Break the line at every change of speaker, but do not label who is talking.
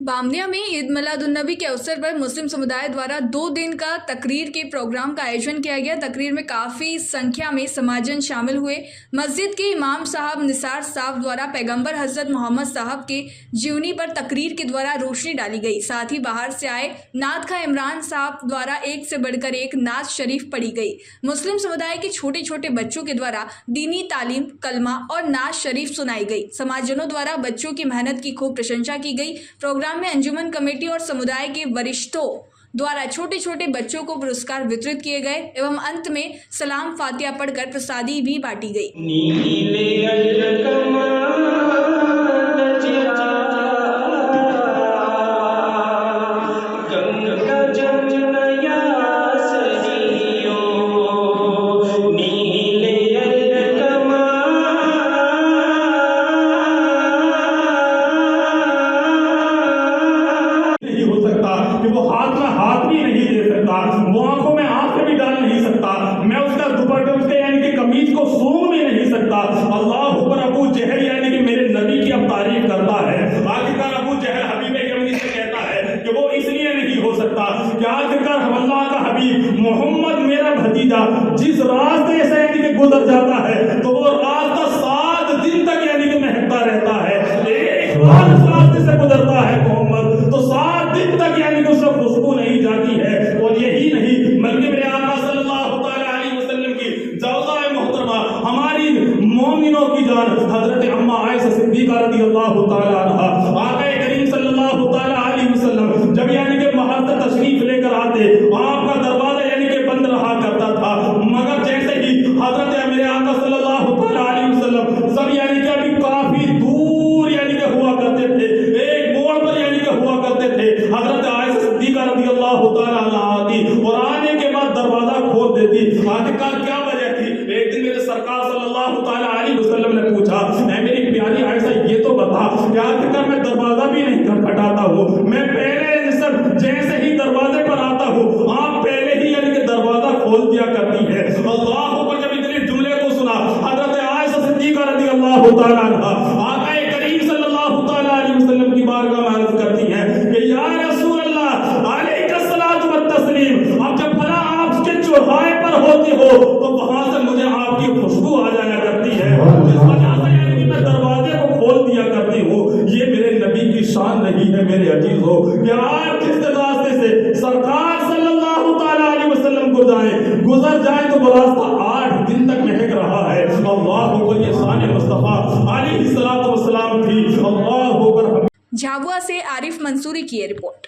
बामनिया में ईद मिलादुन्नबी के अवसर पर मुस्लिम समुदाय द्वारा 2 दिन का तकरीर के प्रोग्राम का आयोजन किया गया। तकरीर में काफ़ी संख्या में समाजन शामिल हुए। मस्जिद के इमाम साहब निसार साहब द्वारा पैगंबर हज़रत मोहम्मद साहब के जीवनी पर तकरीर के द्वारा रोशनी डाली गई। साथ ही बाहर से आए नात खा इमरान साहब द्वारा एक से बढ़कर एक नात शरीफ पढ़ी गई। मुस्लिम समुदाय के छोटे छोटे बच्चों के द्वारा दीनी तालीम, कलमा और नात शरीफ सुनाई गई। समाजजनों द्वारा बच्चों की मेहनत की खूब प्रशंसा की गई। प्रोग्राम में अंजुमन कमेटी और समुदाय के वरिष्ठों द्वारा छोटे छोटे बच्चों को पुरस्कार वितरित किए गए एवं अंत में सलाम फातिहा पढ़कर प्रसादी भी बांटी गई।
कि वो हाथ में हाथ भी नहीं दे सकता, वो आंखों में आंखें भी डाल नहीं सकता, मैं उसका दुपट्टे उसके यानी कि कमीज को सूंघ भी नहीं सकता। अल्लाह पर अबू जहल यानी कि मेरे नबी की अब तारीफ करता है। आखिरकार अबू जहल हबीब यमनी से कहता है कि वो इसलिए नहीं हो सकता कि आखिरकार हम अल्लाह का हबीब मोहम्मद मेरा भतीजा जिस रास्ते से यानी कि गुजर जाता है तो वो रास्ता 7 दिन तक यानी कि महकता रहता है। एक बार उस रास्ते से गुजरता है मोहम्मद तो 7 दिन तक यानी कि उसको खुशबू नहीं जाती है। और यही नहीं बल्कि मेरे आका सल्लल्लाहु अलैहि वसल्लम की ज़ौजा मोहतरमा हमारी मोमिनों की जान हजरत अम्मा आयशा सिद्दीक़ा रज़ियल्लाहु तआला अन्हा आका करीम सल्लल्लाहु अलैहि वसल्लम जब यानी कि महल से तशरीफ लेकर आते आपका दरवाजा यानी कि बंद रहा करता था, मगर जैसे ही हजरत मेरे आका सल्लल्लाहु अलैहि वसल्लम सब यानी कि अभी काफी दूर यानी कि हुआ करते थे, एक मोड़ पर यानी कि हुआ करते थे, हजरत आयशा सिद्दीक़ा रज़ियल्लाहु तआला अन्हा आती और आने के बाद दरवाजा खोल देती। आखिरकार क्या वजह थी? एक दिन मेरे सरकार सल्लल्लाहु अलैहि वसल्लम ने पूछा, ऐ मेरी प्यारी आयशा ये तो बता कि आखिरकार मैं दरवाजा भी नहीं खटखटाता हूँ, मैं पहले सब जैसे ही दरवाजे पर आता हूँ आप पहले ही यानी कि दरवाजा खोल दिया करती है। अल्लाह पर जब इतने जुमले को सुना हजरत आयशा सिद्दीक़ा रज़ियल्लाहु तआला अन्हा आका करीम सल्लल्लाहु अलैहि वसल्लम की बारगाह में अर्ज करती हैं कि या रसूल अल्लाह अलैका सलातु व तस्लीम, अब जब भला आप उसके चौराहे पर होते हो तो वहां से मुझे आपकी खुशबू आ जाया करती है, जिस वजह से यानी कि मैं दरवाजे को खोल दिया करती हूँ। ये मेरे नबी की शान नहीं है मेरे अजीज हो कि आप जिस रास्ते से सरकार सल्लल्लाहु अलैहि वसल्लम गुजर जाए तो वो रास्ता 8 दिन तक महक रहा है। अल्लाह पर ये शान मुस्तफा अलैहिस्सलातु वस्सलाम थी। अल्लाह पर।
झाबुआ से आरिफ मंसूरी की रिपोर्ट।